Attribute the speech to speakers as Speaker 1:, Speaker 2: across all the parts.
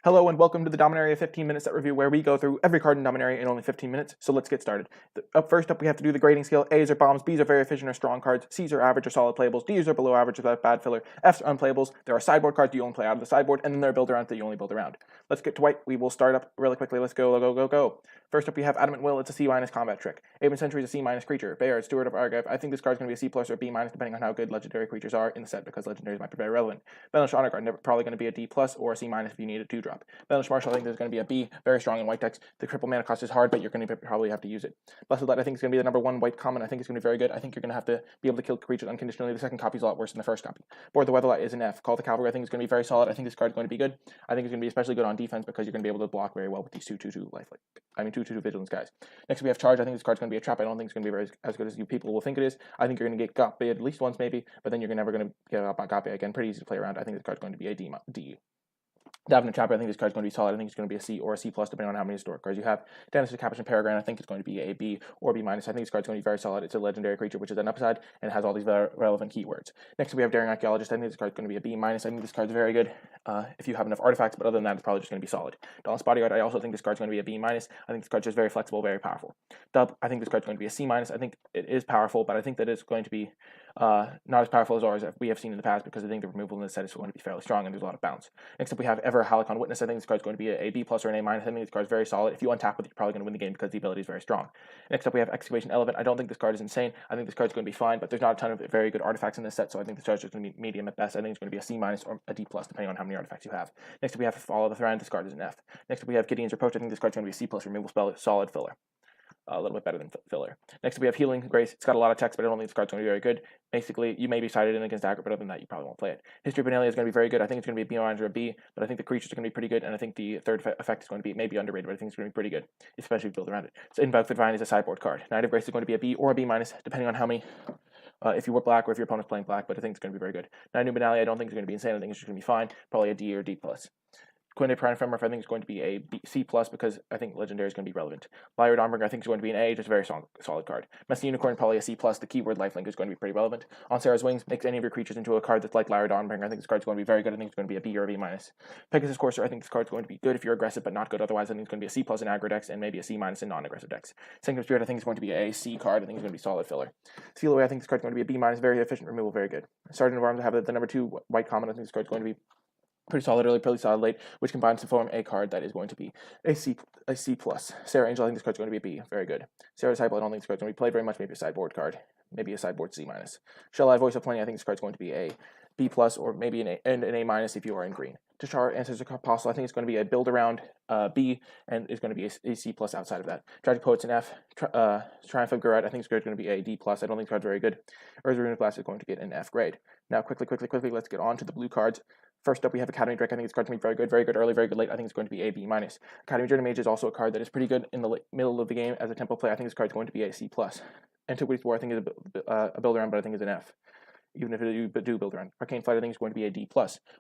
Speaker 1: Hello and welcome to the Dominaria 15 minute set review where we go through every card in Dominaria in only 15 minutes, so let's get started. First up we have to do the grading scale. A's are bombs, B's are very efficient or strong cards, C's are average or solid playables, D's are below average without bad filler, F's are unplayables, there are sideboard cards you only play out of the sideboard, and then there are build around that you only build around. Let's get to white. We will start up really quickly. Let's go. First up we have Adamant Will. It's a C- combat trick. Aven Sentry is a C- creature. Bayard, Steward of Argive. I think this card's going to be a C+ or B- depending on how good legendary creatures are in the set, because legendaries might be very relevant. Banish Honor Guard, probably going to be a D+ or a C- if you need a 2-drop. Banish Marshal, I think there's going to be a B, very strong in white decks. The triple mana cost is hard, but you're going to probably have to use it. Blessed Light, I think, is going to be the number 1 white common. I think it's going to be very good. I think you're going to have to be able to kill creatures unconditionally. The second copy is a lot worse than the first copy. Board the Weatherlight is an F. Call the Cavalry, I think, is going to be very solid. I think this card is going to be good. I think it's going to be especially good on defense because you're going to be able to block very well with these 2/2/2 lifelink. 2/2 vigilance guys. Next we have Charge. I think this card's going to be a trap. I don't think it's going to be very as good as you people will think it is. I think you're going to get got bait at least once maybe, but then you're never going to get got bait again. Pretty easy to play around. I think this card's going to be a D. Davenant Trapper, I think this card's going to be solid. I think it's going to be a C or a C+, depending on how many historic cards you have. Dennis Capuchin Peregrine, I think it's going to be a B or B-. I think this card's going to be very solid. It's a legendary creature, which is an upside, and has all these relevant keywords. Next, we have Daring Archaeologist. I think this card's going to be a B-. I think this card's very good if you have enough artifacts, but other than that, it's probably just going to be solid. Dauntless Bodyguard, I also think this card's going to be a B-. I think this card's just very flexible, very powerful. Dub, I think this card's going to be a C-. I think it is powerful, but I think that it's going to be not as powerful as ours we have seen in the past, because I think the removal in this set is going to be fairly strong and there's a lot of bounce. Next up we have Ever Halcyon Witness. I think this card's going to be a B+ or an A-. I think this card's very solid. If you untap with it, you're probably going to win the game because the ability is very strong. Next up we have Excavation Elephant. I don't think this card is insane. I think this card's going to be fine, but there's not a ton of very good artifacts in this set, so I think this card's just going to be medium at best. I think it's going to be a C- or a D+, depending on how many artifacts you have. Next up we have Follow the Thread. This card is an F. Next up we have Gideon's Reproach. I think this card's going to be a C+ removal spell, solid filler. A little bit better than filler. Next we have Healing Grace. It's got a lot of text, but I don't think this card's going to be very good. Basically, you may be sided in against Dagger, but other than that, you probably won't play it. History of Benalia is going to be very good. I think it's going to be a B- or a B, but I think the creatures are going to be pretty good, and I think the third effect is going to be maybe underrated, but I think it's going to be pretty good, especially if you build around it. So Invoke the Divine is a sideboard card. Knight of Grace is going to be a B or a B-, depending on how many, if you were black or if your opponent's playing black, but I think it's going to be very good. Knight of Benalia, I don't think it's going to be insane. I think it's just going to be fine, probably a D or D+. Quinde Prime Ephemeris, I think is going to be a C+, because I think Legendary is going to be relevant. Lyra Dawnbringer, I think is going to be an A, just a very solid card. Messy Unicorn, probably a C+. The keyword lifelink is going to be pretty relevant. On Sarah's Wings, makes any of your creatures into a card that's like Lyra Dawnbringer. I think this card's going to be very good. I think it's going to be a B or a B-. Pegasus Courser, I think this card's going to be good if you're aggressive, but not good otherwise. I think it's going to be a C+ in aggro decks, and maybe a C- in non-aggressive decks. Sanctum Spirit, I think is going to be a C card. I think it's going to be solid filler. Seal Away, I think this card's going to be a B-, very efficient removal, very good. Sergeant of Arms, I have the number 2 white common. I think this card's going to be pretty solid early, pretty solid late, which combines to form a card that is going to be a C+. Sarah Angel, I think this card's going to be a B, very good. Sarah Disciple, I don't think this card's going to be played very much, maybe a sideboard card, maybe a sideboard C-. Shell I, Voice of Plenty, I think this card's going to be a B+, or maybe an A- if you are in green. Tashar, Answers to Apostle, I think it's going to be a build around B, and is going to be a C+ outside of that. Tragic Poet's an F. Triumph of Garrett, I think it's going to be a D+. I don't think the card's very good. Urza Blast is going to get an F grade. Now, quickly, let's get on to the blue cards. First up, we have Academy Drake. I think this card's going to be very good early, very good late. I think it's going to be a B-. Academy Journey Mage is also a card that is pretty good in the middle of the game as a tempo play. I think this card's going to be a C+. Antiquities War, I think, is a build around, but I think is an F, even if you do build around. Arcane Flight, I think, is going to be a D+.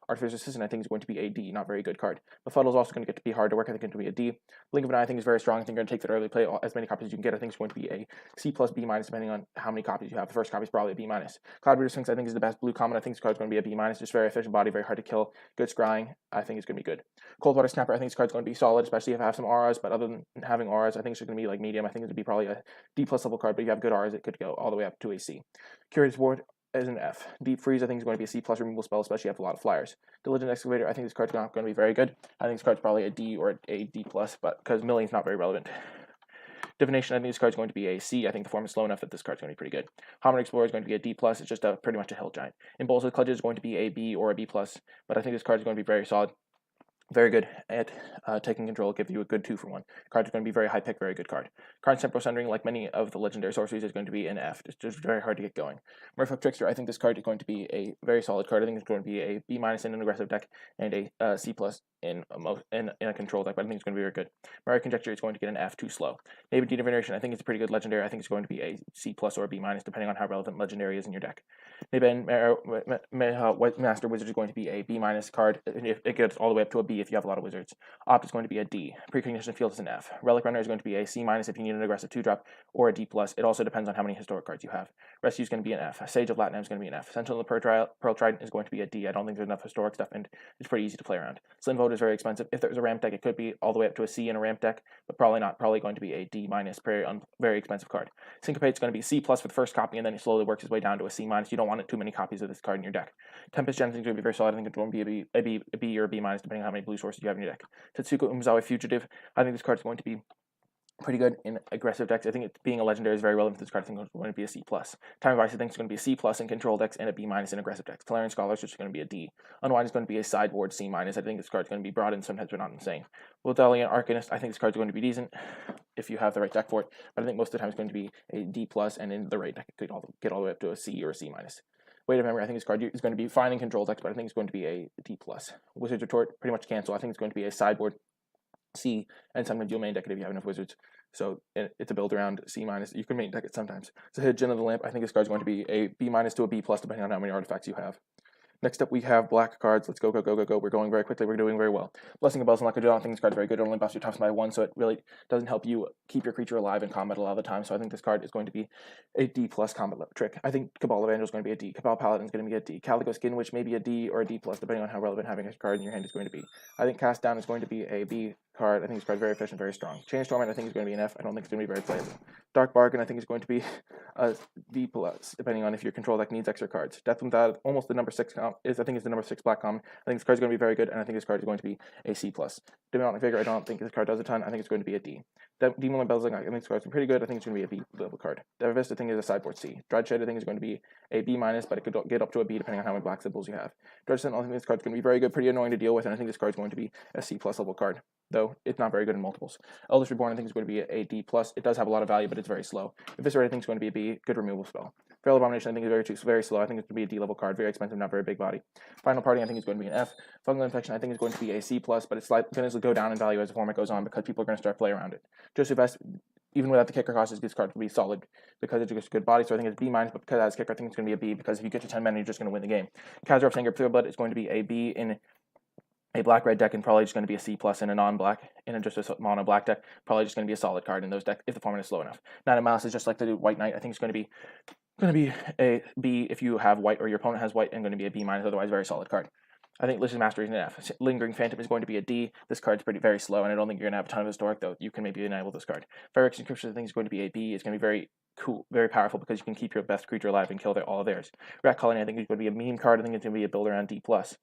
Speaker 1: Artificer's Assistant, I think, is going to be a D, not very good card. Befuddle is also going to get to be hard to work. I think it's going to be a D. Blink of an Eye, I think, is very strong. I think you're going to take that early play as many copies as you can get. I think it's going to be a C+, B-, depending on how many copies you have. The first copy is probably a B-. Cloudbreeder Sphinx, I think, is the best blue common. I think this card's going to be a B-, just very efficient body, very hard to kill, good scrying. I think it's going to be good. Coldwater Snapper, I think this card's going to be solid, especially if I have some auras, but other than having auras, I think it's just going to be like medium. I think it's going to be probably a D+ level card, but if you have good auras, it could go all the way up to a C. Curious Ward is an F. Deep Freeze, I think, is going to be a C+ removal spell, especially if you have a lot of flyers. Diligent Excavator, I think this card's not going to be very good. I think this card's probably a D or a D+, but because Million's not very relevant. Divination, I think this card's going to be a C. I think the form is slow enough that this card's going to be pretty good. Hominid Explorer is going to be a D+. It's just pretty much a hill giant. Impulsive Clutches is going to be a B or a B+, but I think this card is going to be very solid. Very good at taking control, give you a good 2-for-1. Card is going to be very high pick, very good card. Karn's Temporal Sundering, like many of the legendary sorceries, is going to be an F. It's just very hard to get going. Merfolk Trickster, I think this card is going to be a very solid card. I think it's going to be a B- in an aggressive deck and a C+ in a control deck, but I think it's going to be very good. Mary Conjecture is going to get an F, too slow. Native Divination, I think it's a pretty good legendary. I think it's going to be a C+ or a B-, depending on how relevant legendary is in your deck. Neben Master Wizard is going to be a B- card. It gets all the way up to a B if you have a lot of wizards. Opt is going to be a D. Precognition Field is an F. Relic Runner is going to be a C- if you need an aggressive 2-drop, or a D+. It also depends on how many historic cards you have. Rescue is going to be an F. Sage of Latinum is going to be an F. Sentinel of the Pearl Trident is going to be a D. I don't think there's enough historic stuff, and it's pretty easy to play around. Slim Toad is very expensive. If there's a ramp deck, it could be all the way up to a C in a ramp deck, but probably not. Probably going to be a D minus, very expensive card. Syncopate's going to be C plus for the first copy, and then he slowly works his way down to a C minus. You don't want too many copies of this card in your deck. Tempest Gen I think is going to be very solid. I think it's going to be a B or a B minus, depending on how many blue sources you have in your deck. Tetsuko Umezawa Fugitive, I think this card is going to be pretty good in aggressive decks. I think being a legendary is very relevant to this card. I think it's going to be a C plus. Time of Ice I think it's going to be a C plus in control decks and a B minus in aggressive decks. Talarian Scholar is just going to be a D. Unwind is going to be a sideboard C minus. I think this card is going to be broad and sometimes but not insane. Woldalian Arcanist, I think this card is going to be decent if you have the right deck for it, but I think most of the time it's going to be a D plus, and in the right deck it could get all the way up to a C or a C minus. Weight of Memory, I think this card is going to be fine in control decks, but I think it's going to be a D plus. Wizard's Retort, pretty much cancel. I think it's going to be a sideboard C, and sometimes you'll main deck it if you have enough wizards. So it's a build around C minus. You can main deck it sometimes. So Hidden of the Lamp, I think this card is going to be a B minus to a B plus, depending on how many artifacts you have. Next up, we have black cards. Let's go. We're going very quickly. We're doing very well. Blessing of Bells and Luck. I don't think this card is very good. It only buffs your toughs by 1, so it really doesn't help you keep your creature alive in combat a lot of the time. So I think this card is going to be a D plus combat trick. I think Cabal Evangel is going to be a D. Cabal Paladin is going to be a D. Calico Skin Witch may be a D or a D plus, depending on how relevant having a card in your hand is going to be. I think Cast Down is going to be a B card. I think this card is very efficient, very strong. Chain Storming, I think is going to be an F. I don't think it's going to be very playable. Dark Bargain, I think is going to be a D plus, depending on if your control deck needs extra cards. Death Without, almost the number 6 I think it's the number 6 black common. I think this card is going to be very good, and I think this card is going to be a C plus. Demonic Vigor, I don't think this card does a ton. I think it's going to be a D. Demon Belzing, I think this card is pretty good. I think it's going to be a B level card. Devilist, I think is a sideboard C. Dreadshed, I think is going to be a B minus, but it could get up to a B depending on how many black symbols you have. Dreadshed, I think this card is going to be very good, pretty annoying to deal with, and I think this card is going to be a C plus level card, though it's not very good in multiples. Eldest Reborn, I think is going to be a D plus. It does have a lot of value, but it's very slow. Eviscerate, I think is going to be a B, good removal spell. Feral Abomination, I think is very slow. I think it's going to be a D level card, very expensive, not very big body. Final Party, I think is going to be an F. Fungal Infection, I think is going to be a C plus, but it's going to go down in value as the format goes on because people are going to start playing around it. Joseph S, even without the kicker cost, this card will be solid because it's just a good body, so I think it's B minus, but because it has kicker, I think it's going to be a B because if you get to 10 mana, you're just going to win the game. Kazarov Sanger Blood is going to be a B in a black-red deck, and probably just going to be a C plus in a non-black, in just a mono-black deck. Probably just going to be a solid card in those decks if the format is slow enough. Knight of Malice is just like the White Knight. I think it's going to be a B if you have white or your opponent has white, and going to be a B minus, otherwise very solid card. I think Licious Mastery is an F. Lingering Phantom is going to be a D. This card's very slow, and I don't think you're going to have a ton of historic, though you can maybe enable this card. Phyrex Encryption I think is going to be a B. It's going to be very cool, very powerful because you can keep your best creature alive and kill all of theirs. Rat Colony I think is going to be a meme card. I think it's going to be a build around D plus.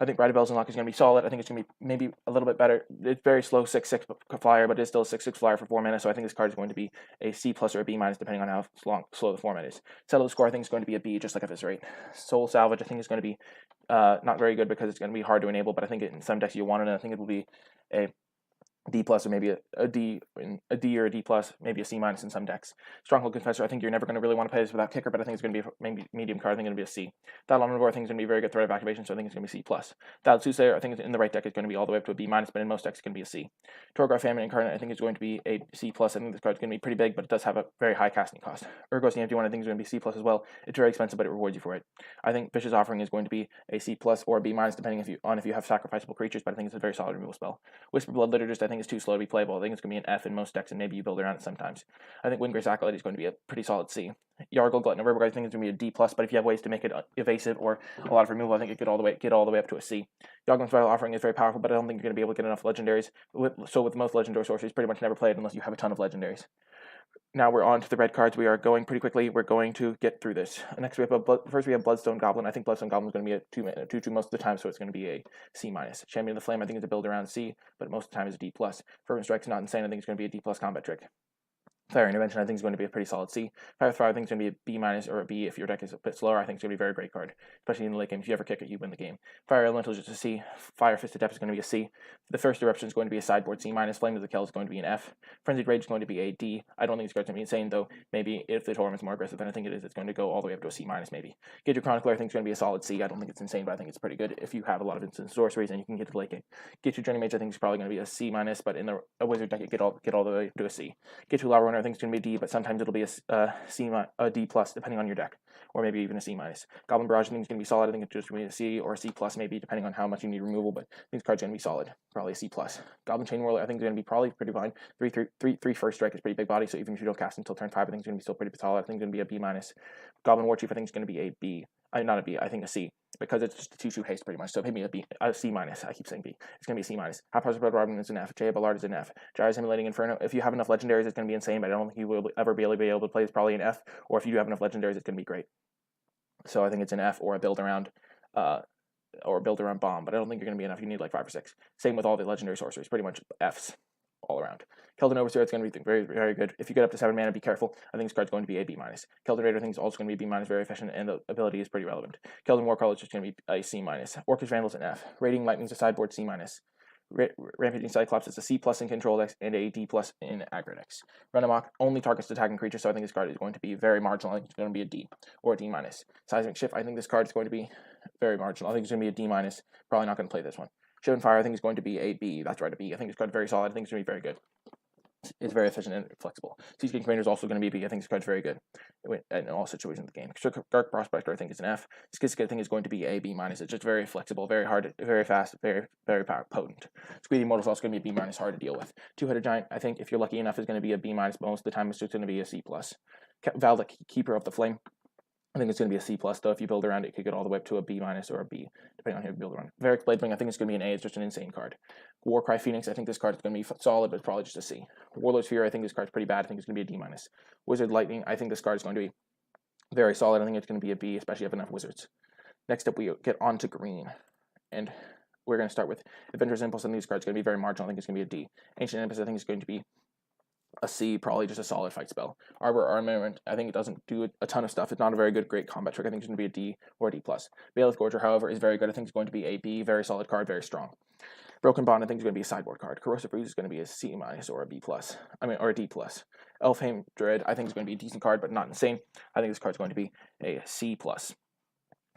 Speaker 1: I think Rite of Bells and Luck is going to be solid. I think it's going to be maybe a little bit better. It's very slow 6/6 flyer, but it's still a 6/6 flyer for 4 mana, so I think this card is going to be a C plus or a B minus, depending on how slow the format is. Settle the Score I think is going to be a B, just like Eviscerate. Soul Salvage I think is going to be not very good because it's going to be hard to enable, but I think in some decks you want it, and I think it will be a D plus or maybe a D or a D plus, maybe a C minus in some decks. Stronghold Confessor, I think you're never going to really want to play this without kicker, but I think it's going to be maybe medium card. I think it's going to be a C. That Omnivore I think is going to be very good threat of activation, so I think it's going to be C plus. That Soothsayer I think in the right deck is going to be all the way up to a B minus, but in most decks it's going to be a C. Torgar Famine Incarnate I think is going to be a C plus. I think this card is going to be pretty big, but it does have a very high casting cost. Urgos the Empty One I think is going to be C plus as well. It's very expensive, but it rewards you for it. I think Vicious Offering is going to be a C plus or a B minus, depending if you have sacrificable creatures, but I think it's a very solid removal spell. Whisper Blood Liturgist I think is too slow to be playable. I think it's going to be an F in most decks, and maybe you build around it sometimes. I think Windgrace Acolyte is going to be a pretty solid C. Yargle Glutton of Riverguard I think is going to be a D plus, but if you have ways to make it evasive or a lot of removal, I think it could get all the way up to a C. Yoglin's Vital Offering is very powerful, but I don't think you're going to be able to get enough legendaries. So with most legendary sorceries, pretty much never play it unless you have a ton of legendaries. Now we're on to the red cards. We are going pretty quickly. We're going to get through this. Next we have Bloodstone Goblin. I think Bloodstone Goblin is going to be a 2/2 most of the time, so it's going to be a C minus. Champion of the Flame I think is a build around C, but most of the time is a D plus. Fervent Strike is not insane. I think it's going to be a D plus combat trick. Fire Intervention I think is going to be a pretty solid C. Fire Thrive I think is going to be a B minus or a B if your deck is a bit slower. I think it's going to be a very great card, especially in the late game. If you ever kick it, you win the game. Fire Elemental is just a C. Fire Fisted Depth is going to be a C. The First Eruption is going to be a sideboard C minus. Flame of the Kell is going to be an F. Frenzied Rage is going to be a D. I don't think this card's going to be insane, though. Maybe if the tournament's more aggressive than I think it is, it's going to go all the way up to a C minus maybe. Gator Chronicler I think is going to be a solid C. I don't think it's insane, but I think it's pretty good if you have a lot of instant sorceries and you can get to the late game. Get your Journey Mage I think is probably going to be a C minus, but in a Wizard deck it get all the way to a C. Get your Lava Runner I think is going to be a D, but sometimes it'll be a D plus depending on your deck, or maybe even a C minus. Goblin Barrage I think is going to be solid. I think it's just going to be a C or a C plus maybe depending on how much you need removal, but I think this card's going to be solid, probably a C plus. Goblin Chain Whirler I think is going to be probably pretty fine. 3 first strike is pretty big body, so even if you don't cast until turn 5, I think it's going to be still pretty solid. I think it's going to be a B minus. Goblin War Chief I think is going to be a B. not a B, I think a C, because it's just a 2-2 haste pretty much. So maybe a C minus. I keep saying B. It's going to be a C minus. Haphazard Blood Robin is an F. Jay Ballard is an F. Gyra's Emulating Inferno. If you have enough legendaries, it's going to be insane, but I don't think you will ever be able to play. It's probably an F, or if you do have enough legendaries, it's going to be great. So I think it's an F or a build around bomb, but I don't think you're going to be enough. You need like 5 or 6. Same with all the legendary sorceries, pretty much Fs all around. Keldon Overseer, it's going to be very, very good. If you get up to 7 mana, be careful. I think this card's going to be a B minus. Keldon Raider, I think, is also going to be a B minus, very efficient, and the ability is pretty relevant. Keldon Warcall is just going to be a C minus. Orcish Vandal's an F. Radiant Lightning's a sideboard C minus. Rampaging Cyclops is a C plus in control decks and a D plus in aggro decks. Run Amok only targets attacking creatures, so I think this card is going to be very marginal. I think it's going to be a D or a D minus. Seismic Shift, I think this card is going to be very marginal. I think it's going to be a D minus. Probably not going to play this one. Shiv and Fire, I think is going to be a B. That's right, a B. I think this card is very solid. I think it's going to be very good. It's very efficient and flexible. Seascape Commander is also going to be a B. I think this card's very good in all situations of the game. Dark Prospector, I think, is an F. Skizzkia, I think, is going to be a B minus. It's just very flexible, very hard, very fast, very, very potent. Squealy Mortal is also going to be a B minus, hard to deal with. Two-Headed Giant, I think, if you're lucky enough, is going to be a B minus, but most of the time it's just going to be a C plus. Valda, Keeper of the Flame, I think it's going to be a C plus, though. If you build around it, it could get all the way up to a B minus or a B, depending on who you build around. Varric Bladewing, I think it's going to be an A. It's just an insane card. Warcry Phoenix, I think this card is going to be solid, but it's probably just a C. Warlord's Fear, I think this card's pretty bad. I think it's going to be a D minus. Wizard Lightning, I think this card is going to be very solid. I think it's going to be a B, especially if you have enough wizards. Next up, we get on to green, and we're going to start with Adventurous Impulse. I think this card's going to be very marginal. I think it's going to be a D. Ancient Olympus, I think it's going to be a C, probably just a solid fight spell. Arbor Armament, I think it doesn't do a ton of stuff. It's not a very good, great combat trick. I think it's going to be a D or a D+. Bailiff Gorger, however, is very good. I think it's going to be a B, very solid card, very strong. Broken Bond, I think, is going to be a sideboard card. Corrosive Breeze is going to be a C minus or a B+. Or a D+. Elfheim Dread, I think, is going to be a decent card, but not insane. I think this card's going to be a C+.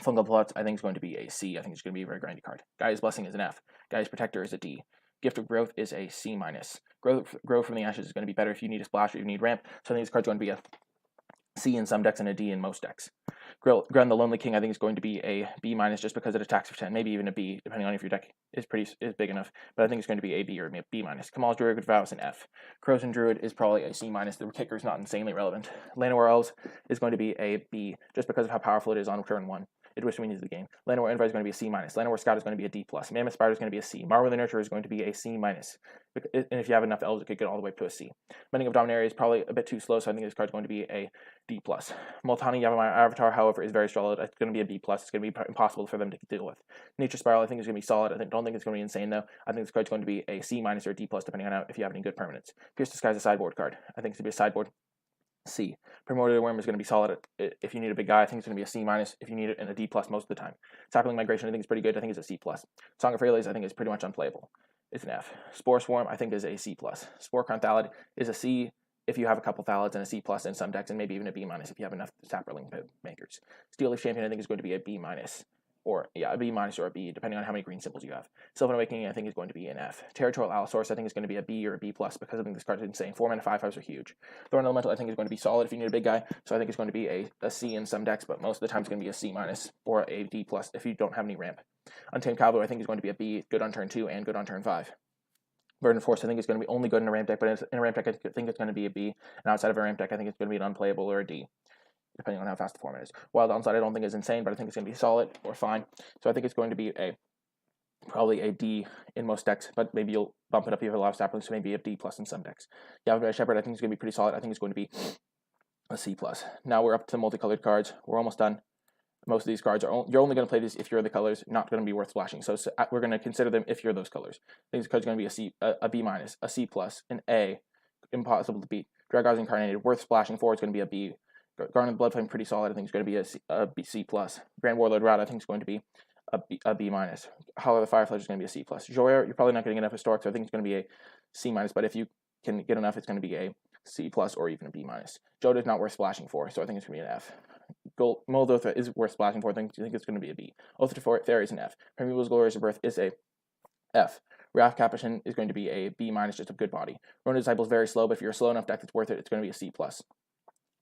Speaker 1: Fungal Plots, I think, is going to be a C. I think it's going to be a very grindy card. Gaia's Blessing is an F. Gaia's Protector is a D. Gift of Growth is a C minus. Grow from the Ashes is going to be better if you need a splash or you need ramp. So I think this card's going to be a C in some decks and a D in most decks. Grun the Lonely King, I think, is going to be a B minus just because it attacks for 10, maybe even a B, depending on if your deck is big enough. But I think it's going to be a B or a B minus. Kamal's Druid Vow is an F. Croson Druid is probably a C minus. The kicker is not insanely relevant. Llanowar Elves is going to be a B just because of how powerful it is on turn 1. It which means the game. Llanowar Invite is going to be a C minus. Llanowar Scout is going to be a D plus. Mammoth Spider is going to be a C. Marvel the Nurturer is going to be a C minus. And if you have enough elves, it could get all the way up to a C. Mending of Dominaria is probably a bit too slow, so I think this card's going to be a D plus. Multani Yavimaya Avatar, however, is very solid. It's going to be a B plus. It's going to be impossible for them to deal with. Nature Spiral, I think, is going to be solid. Don't think it's going to be insane though. I think this card's going to be a C minus or a D plus, depending on if you have any good permanents. Pierce Disguise is a sideboard card. I think it's going to be a sideboard C. Primordial Worm is going to be solid if you need a big guy. I think it's going to be a C minus if you need it, and a D plus most of the time. Sapling Migration, I think, is pretty good. I think it's a C plus. Song of Prerelease, I think, is pretty much unplayable. It's an F. Spore Swarm, I think, is a C plus. Spore Crown Thallid is a C if you have a couple Thalids, and a C plus in some decks, and maybe even a B minus if you have enough Sapling makers. Steel Leaf Champion, I think, is going to be a B minus. Or, yeah, a B minus or a B, depending on how many green symbols you have. Sylvan Awakening, I think, is going to be an F. Territorial Allosaurus, I think, is going to be a B or a B plus because I think this card is insane. 4 mana 5/5s are huge. Thorn Elemental, I think, is going to be solid if you need a big guy. So I think it's going to be a C in some decks, but most of the time it's going to be a C minus or a D plus if you don't have any ramp. Untamed Cavalry, I think, is going to be a B, good on turn 2 and good on turn 5. Burden Force, I think, is going to be only good in a ramp deck, but in a ramp deck, I think it's going to be a B. And outside of a ramp deck, I think it's going to be an unplayable or a D, depending on how fast the format is. Wild Onside I don't think is insane, but I think it's going to be solid or fine. So I think it's going to be probably a D in most decks, but maybe you'll bump it up if you have a lot of saplings, so maybe a D plus in some decks. Yavimaya Shepherd, I think, is going to be pretty solid. I think it's going to be a C plus. Now we're up to multicolored cards. We're almost done. Most of these cards you're only going to play these if you're the colors, not going to be worth splashing. So we're going to consider them if you're those colors. I think this card's going to be a C, a B minus, a C plus, an A, impossible to beat. Dragons Incarnated, worth splashing for. It's going to be a B. Garden of the Bloodflame, pretty solid. I think it's going to be a C plus. Grand Warlord Rat, I think it's going to be a B minus. Hollow of the Fireflies is going to be a C plus. Joyer, you're probably not getting enough Historic, so I think it's going to be a C minus. But if you can get enough, it's going to be a C plus or even a B minus. Joda is not worth splashing for, so I think it's going to be an F. Moldotha is worth splashing for. I think it's going to be a B. Oath to Fairy is an F. Primeval's Glorious Rebirth is a F. Wrath Capuchin is going to be a B minus, just a good body. Ronin Disciple is very slow, but if you're a slow enough deck that's worth it, it's going to be a C plus.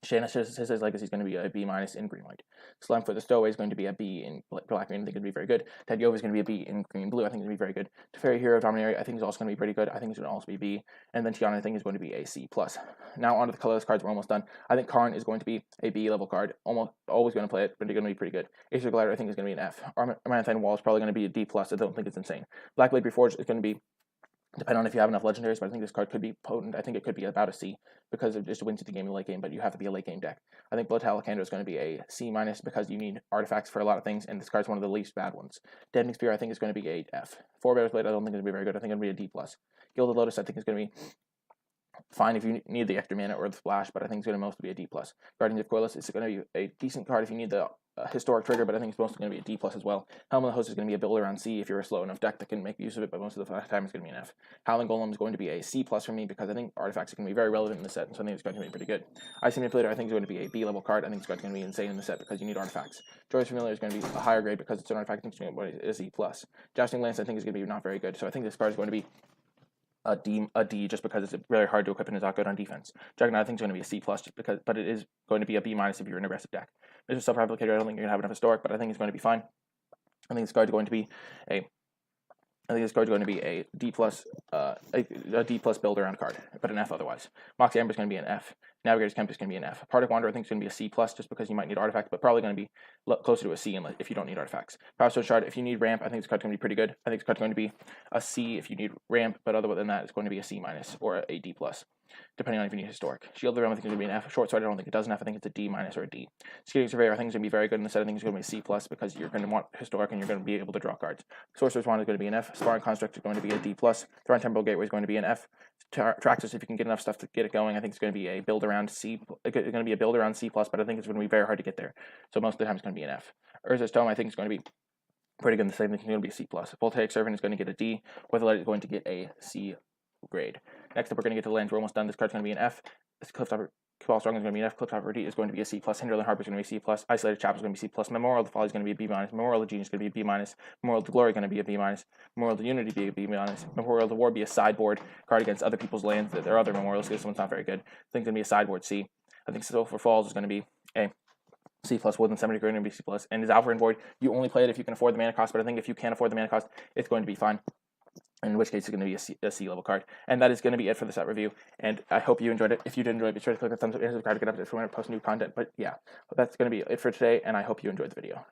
Speaker 1: His legacy is going to be a B minus in green white. Slimefoot the Stowaway is going to be a B in black green. I think it's going to be very good. Ted Yova is going to be a B in green blue. I think it's going to be very good. Teferi Hero Dominaria, I think is also going to be pretty good. I think it's going to also be B. And then Tiana, I think is going to be a C plus. Now onto the colorless cards. We're almost done. I think Karn is going to be a B level card. Almost always going to play it, but it's going to be pretty good. Acer Glider I think is going to be an F. Armantine Wall is probably going to be a D plus. I don't think it's insane. Black Blade Reforged is going to be, depending on if you have enough legendaries, but I think this card could be potent. I think it could be about a C because it just wins at the game in the late game, but you have to be a late game deck. I think Blood Talakandra is going to be a C minus because you need artifacts for a lot of things, and this card's one of the least bad ones. Deadening Spear I think is going to be a F. Four Bear's Blade I don't think is going to be very good. I think it's going to be a D plus. Gilded Lotus I think is going to be fine if you need the extra mana or the splash, but I think it's going to mostly be a D plus. Guardians of Corliss is going to be a decent card if you need the historic trigger, but I think it's mostly going to be a D plus as well. Helm of the Host is going to be a build around C if you're a slow enough deck that can make use of it, but most of the time it's going to be an F. Howling Golem is going to be a C plus for me because I think artifacts are going to be very relevant in the set, and so I think it's going to be pretty good. Ice Manipulator I think is going to be a B level card. I think it's going to be insane in the set because you need artifacts. Joyous Familiar is going to be a higher grade because it's an artifact. I think it's going to be a C plus. Jousting Lance I think is going to be not very good, so I think this card is going to be a D just because it's very hard to equip and is not good on defense. Juggernaut I think is going to be a C plus just because, but it is going to be a B minus if you're an aggressive deck. Mr. Self-Replicator I don't think you're going to have enough historic, but I think it's going to be fine. I think this card is going to be a D plus, a D plus build around card, but an F otherwise. Moxie Amber is going to be an F. Navigator's Camp is going to be an F. Particle Wanderer I think is going to be a C plus just because you might need artifacts, but probably going to be closer to a C if you don't need artifacts. Power Stone Shard, if you need ramp, I think this card's going to be pretty good. I think this card's going to be a C if you need ramp, but other than that, it's going to be a C minus or a D plus, depending on if you need historic. Shield of the Realm I think is going to be an F. Short Sword I don't think it does an F. I think it's a D minus or a D. Skating Surveyor I think is going to be very good in the set. I think it's going to be a C plus because you're going to want historic and you're going to be able to draw cards. Sorcerer's Wand is going to be an F. Sparring Construct is going to be a D plus. Thrawn Temporal Gateway is going to be an F. Traxxas, if you can get enough stuff to get it going, I think it's going to be a build around C. It's going to be a build around C plus, but I think it's going to be very hard to get there. So most of the time it's going to be an F. Urza's Tome I think is going to be pretty good in the same thing. It's going to be a C plus. Voltaic Servant is going to get a D. Weatherlight is going to get a C grade. Next up, we're going to get to the lands. We're almost done. This card's going to be an F. This Clifftop Cabal Strong is going to be an F. Clifftop Redeem is going to be a C plus. Hinterland Harper is going to be a C plus. Isolated Chapel is going to be C plus. Memorial of the Folly is going to be a B minus. Memorial of Genius is going to be a B minus. Memorial of the Glory is going to be a B minus. Memorial of Unity be a B minus. Memorial of the War be a sideboard card against other people's lands. There are other memorials. This one's not very good. I think it's going to be a sideboard C. I think Sulphur Falls is going to be a C plus. Woodland 70 is going to be C plus. And is Alpha and Void, you only play it if you can afford the mana cost, but I think if you can't afford the mana cost, it's going to be fine. In which case it's going to be a C level card. And that is going to be it for the set review. And I hope you enjoyed it. If you did enjoy it, be sure to click the thumbs up and subscribe to get updates when I post new content. But yeah, that's going to be it for today, and I hope you enjoyed the video.